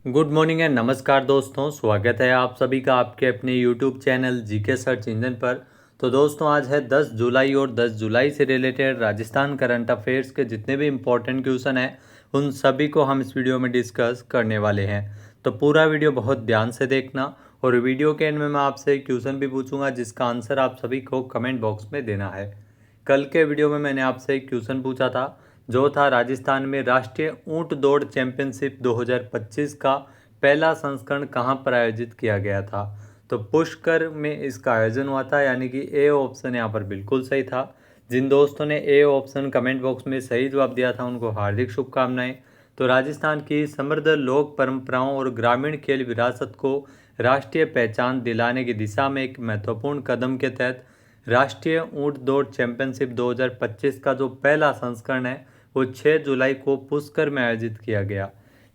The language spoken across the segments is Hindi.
गुड मॉर्निंग एंड नमस्कार दोस्तों, स्वागत है आप सभी का आपके अपने YouTube channel GK search engine पर। तो दोस्तों आज है 10 जुलाई और 10 जुलाई से रिलेटेड राजस्थान करंट अफेयर्स के जितने भी इम्पोर्टेंट क्वेश्चन हैं उन सभी को हम इस वीडियो में डिस्कस करने वाले हैं। तो पूरा वीडियो बहुत ध्यान से देखना और वीडियो के एंड में मैं आपसे एक क्वेश्चन भी पूछूंगा जिसका आंसर आप सभी को कमेंट बॉक्स में देना है। कल के वीडियो में मैंने आपसे एक क्वेश्चन पूछा था जो था राजस्थान में राष्ट्रीय ऊंट दौड़ चैंपियनशिप 2025 का पहला संस्करण कहां पर आयोजित किया गया था। तो पुष्कर में इसका आयोजन हुआ था, यानी कि ए ऑप्शन यहाँ पर बिल्कुल सही था। जिन दोस्तों ने ए ऑप्शन कमेंट बॉक्स में सही जवाब दिया था उनको हार्दिक शुभकामनाएं। तो राजस्थान की समृद्ध लोक परंपराओं और ग्रामीण खेल विरासत को राष्ट्रीय पहचान दिलाने की दिशा में एक महत्वपूर्ण कदम के तहत राष्ट्रीय ऊंट दौड़ चैंपियनशिप 2025 का जो पहला संस्करण है वो 6 जुलाई को पुष्कर में आयोजित किया गया।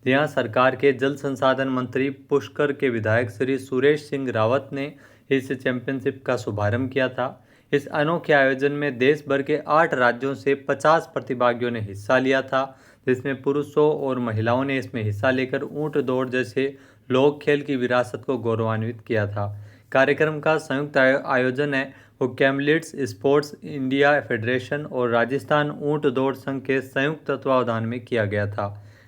यहाँ सरकार के जल संसाधन मंत्री पुष्कर के विधायक श्री सुरेश सिंह रावत ने इस चैंपियनशिप का शुभारंभ किया था। इस अनोखे आयोजन में देश भर के 8 राज्यों से 50 प्रतिभागियों ने हिस्सा लिया था, जिसमें पुरुषों और महिलाओं ने इसमें हिस्सा लेकर ऊंट दौड़ जैसे लोक खेल की विरासत को गौरवान्वित किया था। कार्यक्रम का संयुक्त आयोजन है वो कैमलिट्स स्पोर्ट्स इंडिया फेडरेशन और राजस्थान ऊंट दौड़ संघ के संयुक्त तत्वावधान में किया गया था।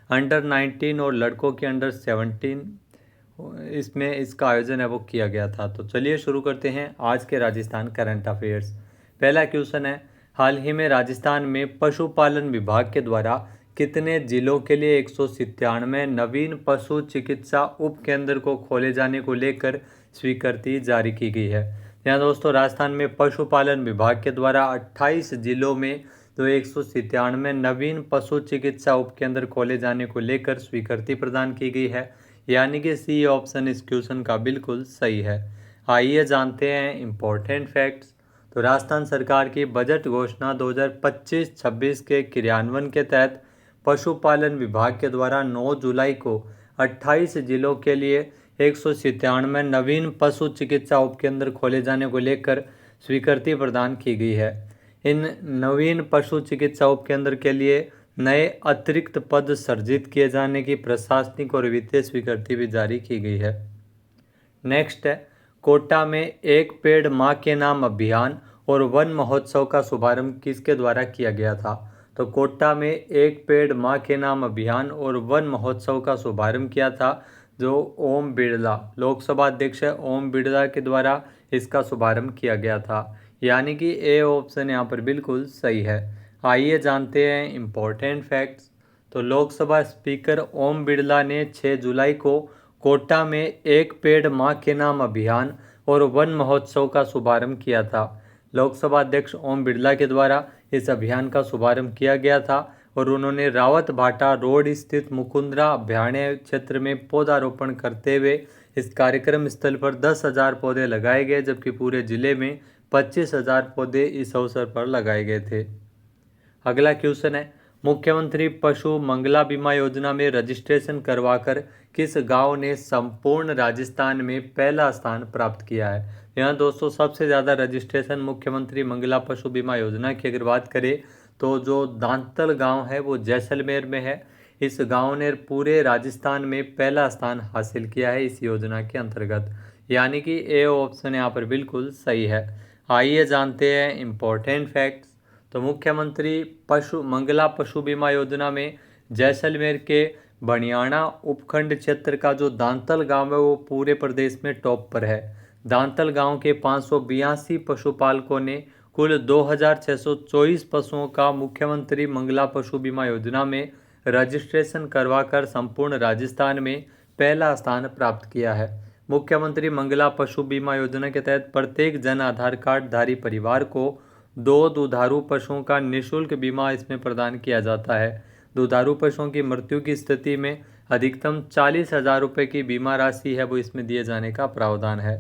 अंडर 19 और लड़कों के अंडर 17 इसमें इसका आयोजन है वो किया गया था। तो चलिए शुरू करते हैं आज के राजस्थान करंट अफेयर्स। पहला क्वेश्चन है, हाल ही में राजस्थान में पशुपालन विभाग के द्वारा कितने जिलों के लिए 197 नवीन पशु चिकित्सा उप केंद्र को खोले जाने को लेकर स्वीकृति जारी की गई है। यहाँ दोस्तों राजस्थान में पशुपालन विभाग के द्वारा 28 जिलों में तो 197 नवीन पशु चिकित्सा उपकेंद्र खोले जाने को लेकर स्वीकृति प्रदान की गई है, यानी कि सी ऑप्शन इस क्वेश्चन का बिल्कुल सही है। आइए जानते हैं इम्पोर्टेंट फैक्ट्स। तो राजस्थान सरकार की बजट घोषणा 2025-26 के क्रियान्वयन के तहत पशुपालन विभाग के द्वारा 9 जुलाई को 28 जिलों के लिए 197 नवीन पशु चिकित्सा उपकेंद्र खोले जाने को लेकर स्वीकृति प्रदान की गई है। इन नवीन पशु चिकित्सा उपकेंद्र के लिए नए अतिरिक्त पद सृजित किए जाने की प्रशासनिक और वित्तीय स्वीकृति भी जारी की गई है। नेक्स्ट है, कोटा में एक पेड़ माँ के नाम अभियान और वन महोत्सव का शुभारंभ किसके द्वारा किया गया था। तो कोटा में एक पेड़ माँ के नाम अभियान और वन महोत्सव का शुभारंभ किया था जो ओम बिरला लोकसभा अध्यक्ष ओम बिरला के द्वारा इसका शुभारंभ किया गया था, यानी कि ए ऑप्शन यहाँ पर बिल्कुल सही है। आइए जानते हैं इम्पोर्टेंट फैक्ट्स। तो लोकसभा स्पीकर ओम बिरला ने 6 जुलाई को कोटा में एक पेड़ माँ के नाम अभियान और वन महोत्सव का शुभारंभ किया था। लोकसभा अध्यक्ष ओम बिरला के द्वारा इस अभियान का शुभारंभ किया गया था और उन्होंने रावत भाटा रोड स्थित मुकुंदरा अभयारण्य क्षेत्र में पौधारोपण करते हुए इस कार्यक्रम स्थल पर 10,000 पौधे लगाए गए, जबकि पूरे जिले में 25,000 पौधे इस अवसर पर लगाए गए थे। अगला क्वेश्चन है, मुख्यमंत्री पशु मंगला बीमा योजना में रजिस्ट्रेशन करवाकर किस गांव ने संपूर्ण राजस्थान में पहला स्थान प्राप्त किया है। यहाँ दोस्तों सबसे ज़्यादा रजिस्ट्रेशन मुख्यमंत्री मंगला पशु बीमा योजना की अगर बात करें तो जो दांतल गांव है वो जैसलमेर में है। इस गांव ने पूरे राजस्थान में पहला स्थान हासिल किया है इस योजना के अंतर्गत, यानी कि ए ऑप्शन यहाँ पर बिल्कुल सही है। आइए जानते हैं इम्पोर्टेंट फैक्ट्स। तो मुख्यमंत्री पशु मंगला पशु बीमा योजना में जैसलमेर के बनियाना उपखंड क्षेत्र का जो दांतल गांव है वो पूरे प्रदेश में टॉप पर है। दांतल गांव के 582 पशुपालकों ने कुल 2,624 पशुओं का मुख्यमंत्री मंगला पशु बीमा योजना में रजिस्ट्रेशन करवाकर संपूर्ण राजस्थान में पहला स्थान प्राप्त किया है। मुख्यमंत्री मंगला पशु बीमा योजना के तहत प्रत्येक जन आधार कार्ड धारी परिवार को 2 दुधारू पशुओं का निःशुल्क बीमा इसमें प्रदान किया जाता है। दुधारू पशुओं की मृत्यु की स्थिति में अधिकतम 40,000 रुपये की बीमा राशि है वो इसमें दिए जाने का प्रावधान है।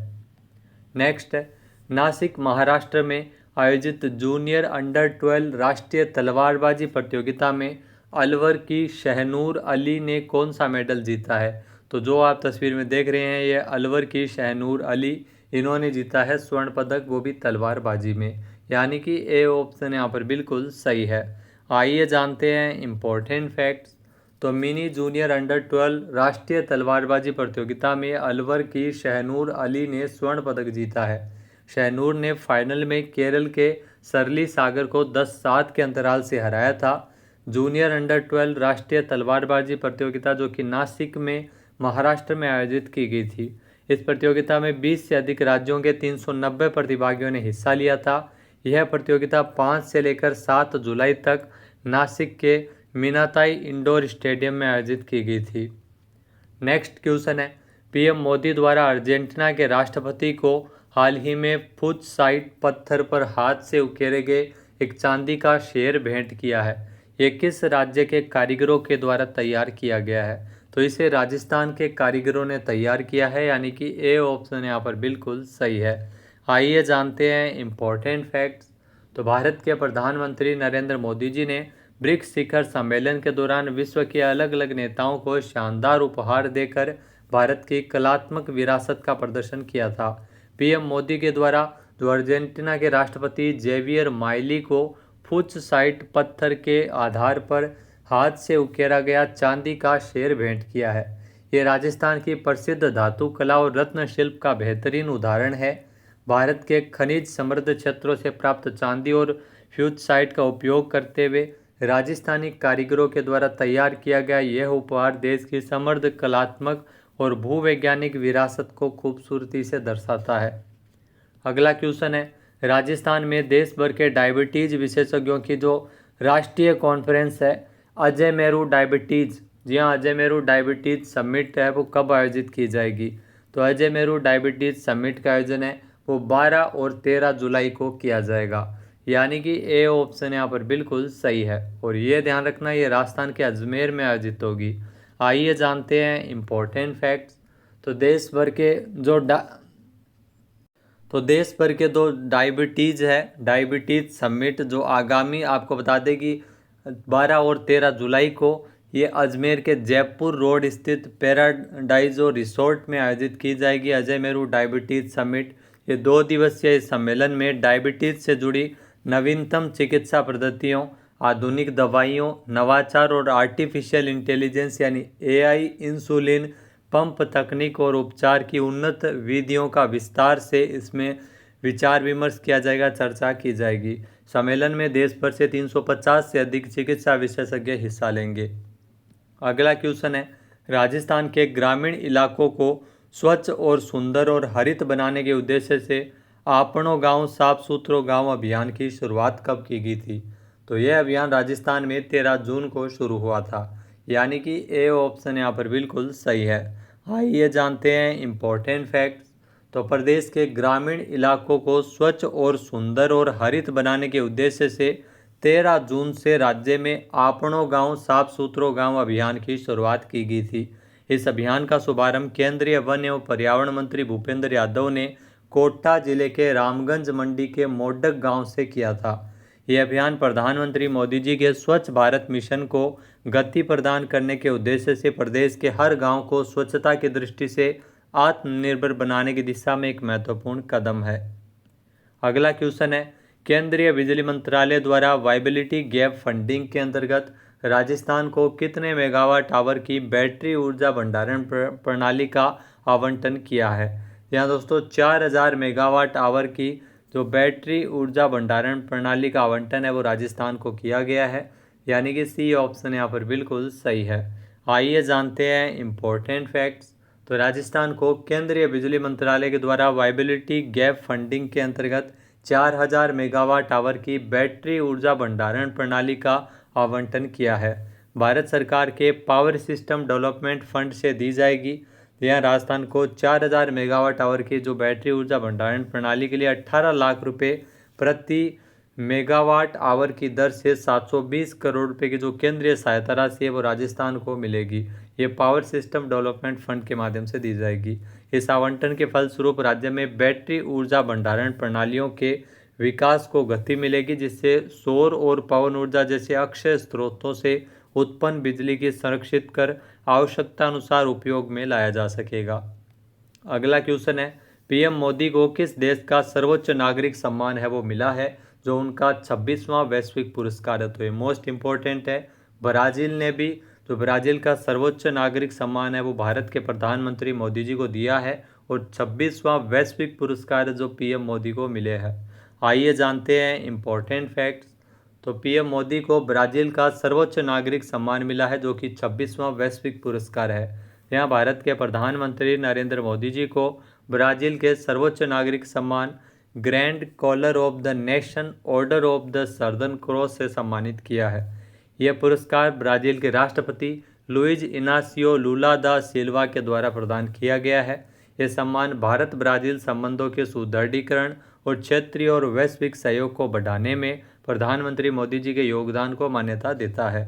नेक्स्ट है, नासिक महाराष्ट्र में आयोजित जूनियर अंडर 12 राष्ट्रीय तलवारबाजी प्रतियोगिता में अलवर की शहनूर अली ने कौन सा मेडल जीता है। तो जो आप तस्वीर में देख रहे हैं ये अलवर की शहनूर अली, इन्होंने जीता है स्वर्ण पदक, वो भी तलवारबाजी में, यानी कि ए ऑप्शन यहाँ पर बिल्कुल सही है। आइए जानते हैं इम्पोर्टेंट फैक्ट्स। तो मिनी जूनियर अंडर 12 राष्ट्रीय तलवारबाजी प्रतियोगिता में अलवर की शहनूर अली ने स्वर्ण पदक जीता है। शहनूर ने फाइनल में केरल के सरली सागर को 10-7 के अंतराल से हराया था। जूनियर अंडर 12 राष्ट्रीय तलवारबाजी प्रतियोगिता जो कि नासिक में महाराष्ट्र में आयोजित की गई थी। इस प्रतियोगिता में 20 से अधिक राज्यों के 390 प्रतिभागियों ने हिस्सा लिया था। यह प्रतियोगिता 5 से लेकर 7 जुलाई तक नासिक के मीनाताई इंडोर स्टेडियम में आयोजित की गई थी। नेक्स्ट क्वेश्चन है, पीएम मोदी द्वारा अर्जेंटीना के राष्ट्रपति को हाल ही में फुज साइट पत्थर पर हाथ से उकेरे गए एक चांदी का शेर भेंट किया है। ये किस राज्य के कारीगरों के द्वारा तैयार किया गया है? तो इसे राजस्थान के कारीगरों ने तैयार किया है, यानी कि ए ऑप्शन यहाँ पर बिल्कुल सही है। आइए जानते हैं इम्पोर्टेंट फैक्ट्स। तो भारत के प्रधानमंत्री नरेंद्र मोदी जी ने ब्रिक्स शिखर सम्मेलन के दौरान विश्व के अलग अलग नेताओं को शानदार उपहार देकर भारत की कलात्मक विरासत का प्रदर्शन किया था। पीएम मोदी के द्वारा जो अर्जेंटीना के राष्ट्रपति जेवियर माइली को फुज साइट पत्थर के आधार पर हाथ से उकेरा गया चांदी का शेर भेंट किया है। ये राजस्थान की प्रसिद्ध धातु कला और रत्न शिल्प का बेहतरीन उदाहरण है। भारत के खनिज समृद्ध क्षेत्रों से प्राप्त चांदी और फ्यूज साइट का उपयोग करते हुए राजस्थानी कारीगरों के द्वारा तैयार किया गया यह उपहार देश की समृद्ध कलात्मक और भूवैज्ञानिक विरासत को खूबसूरती से दर्शाता है। अगला क्वेश्चन है, राजस्थान में देश भर के डायबिटीज विशेषज्ञों की जो राष्ट्रीय कॉन्फ्रेंस है अजय मेरू डायबिटीज, जी हाँ अजय मेरू डायबिटीज समिट है, वो कब आयोजित की जाएगी? तो अजय मेरू डायबिटीज समिट का आयोजन है वो 12 और 13 जुलाई को किया जाएगा, यानी कि ए ऑप्शन यहाँ पर बिल्कुल सही है। और ये ध्यान रखना ये राजस्थान के अजमेर में आयोजित होगी। आइए जानते हैं इम्पोर्टेंट फैक्ट्स। तो देश भर के दो डायबिटीज़ है डायबिटीज़ समिट जो आगामी आपको बता दें कि 12 और 13 जुलाई को ये अजमेर के जयपुर रोड स्थित पैराडाइज रिसोर्ट में आयोजित की जाएगी। अजय मेरू डायबिटीज़ समिट ये 2 दिवसीय सम्मेलन में डायबिटीज़ से जुड़ी नवीनतम चिकित्सा पद्धतियों, आधुनिक दवाइयों, नवाचार और आर्टिफिशियल इंटेलिजेंस यानी एआई, इंसुलिन पंप तकनीक और उपचार की उन्नत विधियों का विस्तार से इसमें विचार विमर्श किया जाएगा, चर्चा की जाएगी। सम्मेलन में देश भर से 350 से अधिक चिकित्सा विशेषज्ञ हिस्सा लेंगे। अगला क्वेश्चन है, राजस्थान के ग्रामीण इलाकों को स्वच्छ और सुंदर और हरित बनाने के उद्देश्य से आपनो गांव साफ सुथरो गांव अभियान की शुरुआत कब की गई थी? तो यह अभियान राजस्थान में 13 जून को शुरू हुआ था, यानी कि ए ऑप्शन यहाँ पर बिल्कुल सही है। आइए जानते हैं इम्पोर्टेंट फैक्ट्स। तो प्रदेश के ग्रामीण इलाकों को स्वच्छ और सुंदर और हरित बनाने के उद्देश्य से 13 जून से राज्य में आपनो गांव साफ सुथरो गांव अभियान की शुरुआत की गई थी। इस अभियान का शुभारंभ केंद्रीय वन एवं पर्यावरण मंत्री भूपेंद्र यादव ने कोटा जिले के रामगंज मंडी के मोडक गांव से किया था। यह अभियान प्रधानमंत्री मोदी जी के स्वच्छ भारत मिशन को गति प्रदान करने के उद्देश्य से प्रदेश के हर गांव को स्वच्छता की दृष्टि से आत्मनिर्भर बनाने की दिशा में एक महत्वपूर्ण कदम है। अगला क्वेश्चन है, केंद्रीय बिजली मंत्रालय द्वारा वायबिलिटी गैप फंडिंग के अंतर्गत राजस्थान को कितने मेगावाट आवर की बैटरी ऊर्जा भंडारण प्रणाली का आवंटन किया है? यहाँ दोस्तों 4000 मेगावाट आवर की जो बैटरी ऊर्जा भंडारण प्रणाली का आवंटन है वो राजस्थान को किया गया है, यानी कि सी ऑप्शन यहाँ पर बिल्कुल सही है। आइए जानते हैं इम्पोर्टेंट फैक्ट्स। तो राजस्थान को केंद्रीय बिजली मंत्रालय के द्वारा वायबिलिटी गैप फंडिंग के अंतर्गत 4000 मेगावाट आवर की बैटरी ऊर्जा भंडारण प्रणाली का आवंटन किया है। भारत सरकार के पावर सिस्टम डेवलपमेंट फंड से दी जाएगी। यहाँ राजस्थान को 4000 मेगावाट आवर की जो बैटरी ऊर्जा भंडारण प्रणाली के लिए 18 लाख रुपए प्रति मेगावाट आवर की दर से 720 करोड़ रुपए की जो केंद्रीय सहायता राशि है वो राजस्थान को मिलेगी। ये पावर सिस्टम डेवलपमेंट फंड के माध्यम से दी जाएगी। इस आवंटन के फलस्वरूप राज्य में बैटरी ऊर्जा भंडारण प्रणालियों के विकास को गति मिलेगी, जिससे सौर और पवन ऊर्जा जैसे अक्षय स्रोतों से उत्पन्न बिजली की संरक्षित कर आवश्यकता अनुसार उपयोग में लाया जा सकेगा। अगला क्वेश्चन है, पीएम मोदी को किस देश का सर्वोच्च नागरिक सम्मान है वो मिला है, जो उनका 26वां वैश्विक पुरस्कार है? तो ये मोस्ट इम्पोर्टेंट है। ब्राज़ील ने भी जो ब्राज़ील का सर्वोच्च नागरिक सम्मान है वो भारत के प्रधानमंत्री मोदी जी को दिया है और 26वां वैश्विक पुरस्कार जो पीएम मोदी को मिले हैं। आइए जानते हैं इम्पोर्टेंट फैक्ट्स। तो पीएम मोदी को ब्राज़ील का सर्वोच्च नागरिक सम्मान मिला है जो कि 26वां वैश्विक पुरस्कार है। यहाँ भारत के प्रधानमंत्री नरेंद्र मोदी जी को ब्राज़ील के सर्वोच्च नागरिक सम्मान grand collar of the nation order of the southern cross से सम्मानित किया है। यह पुरस्कार ब्राज़ील के राष्ट्रपति लुइज इनासियो लूला दा सिल्वा के द्वारा प्रदान किया गया है। यह सम्मान भारत ब्राज़ील संबंधों के सुदृढ़ीकरण और क्षेत्रीय और वैश्विक सहयोग को बढ़ाने में प्रधानमंत्री मोदी जी के योगदान को मान्यता देता है।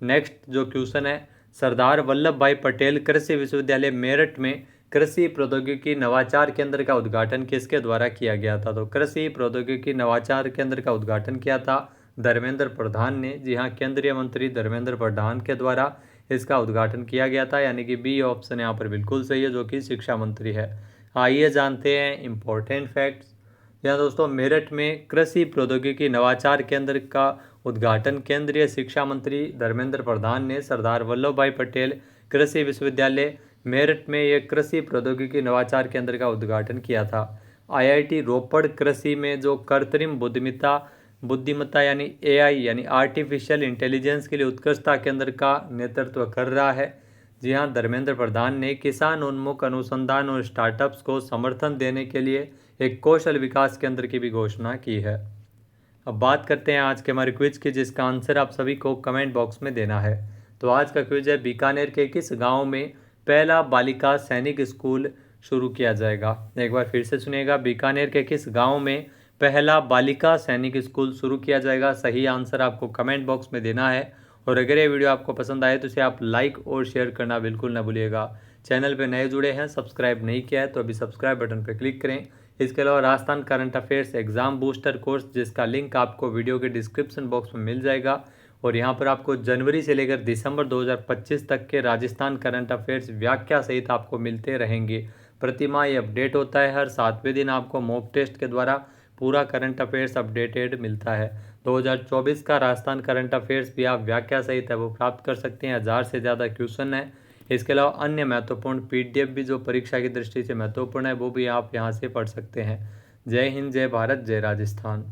नेक्स्ट जो क्वेश्चन है, सरदार वल्लभ भाई पटेल कृषि विश्वविद्यालय मेरठ में कृषि प्रौद्योगिकी नवाचार केंद्र का उद्घाटन किसके द्वारा किया गया था? तो कृषि प्रौद्योगिकी नवाचार केंद्र का उद्घाटन किया था धर्मेंद्र प्रधान ने। जी हाँ, केंद्रीय मंत्री धर्मेंद्र प्रधान के द्वारा इसका उद्घाटन किया गया था, यानी कि बी ऑप्शन यहाँ पर बिल्कुल सही है, जो कि शिक्षा मंत्री है। आइए जानते हैं इम्पोर्टेंट फैक्ट्स। यहाँ दोस्तों मेरठ में कृषि प्रौद्योगिकी नवाचार केंद्र का उद्घाटन केंद्रीय शिक्षा मंत्री धर्मेंद्र प्रधान ने सरदार वल्लभ भाई पटेल कृषि विश्वविद्यालय मेरठ में एक कृषि प्रौद्योगिकी नवाचार केंद्र का उद्घाटन किया था। आईआईटी रोपड़ कृषि में जो कृत्रिम बुद्धिमत्ता यानी एआई यानी आर्टिफिशियल इंटेलिजेंस के लिए उत्कृष्टता केंद्र का नेतृत्व कर रहा है। जी हाँ, धर्मेंद्र प्रधान ने किसान उन्मुख अनुसंधान और स्टार्टअप्स को समर्थन देने के लिए एक कौशल विकास केंद्र की भी घोषणा की है। अब बात करते हैं आज के हमारे क्विज की, जिसका आंसर आप सभी को कमेंट बॉक्स में देना है। तो आज का क्विज है, बीकानेर के किस गांव में पहला बालिका सैनिक स्कूल शुरू किया जाएगा? एक बार फिर से सुनिएगा, बीकानेर के किस गांव में पहला बालिका सैनिक स्कूल शुरू किया जाएगा? सही आंसर आपको कमेंट बॉक्स में देना है। और अगर ये वीडियो आपको पसंद आए तो इसे आप लाइक और शेयर करना बिल्कुल ना भूलिएगा। चैनल पे नए जुड़े हैं, सब्सक्राइब नहीं किया है तो अभी सब्सक्राइब बटन पर क्लिक करें। इसके अलावा Rajasthan current affairs exam booster course, जिसका लिंक आपको वीडियो के डिस्क्रिप्शन बॉक्स में मिल जाएगा। और यहाँ पर आपको जनवरी से लेकर दिसंबर 2025 तक के राजस्थान करंट अफेयर्स व्याख्या सहित आपको मिलते रहेंगे। प्रतिमाह ये अपडेट होता है, हर 7वें दिन आपको मॉक टेस्ट के द्वारा पूरा करंट अफेयर्स अपडेटेड मिलता है। 2024 का राजस्थान करंट अफेयर्स भी आप व्याख्या सहित है वो प्राप्त कर सकते हैं। 1000 से ज़्यादा क्वेश्चन है। इसके अलावा अन्य महत्वपूर्ण पीडीएफ भी जो परीक्षा की दृष्टि से महत्वपूर्ण है वो भी आप यहाँ से पढ़ सकते हैं। जय हिंद, जय भारत, जय राजस्थान।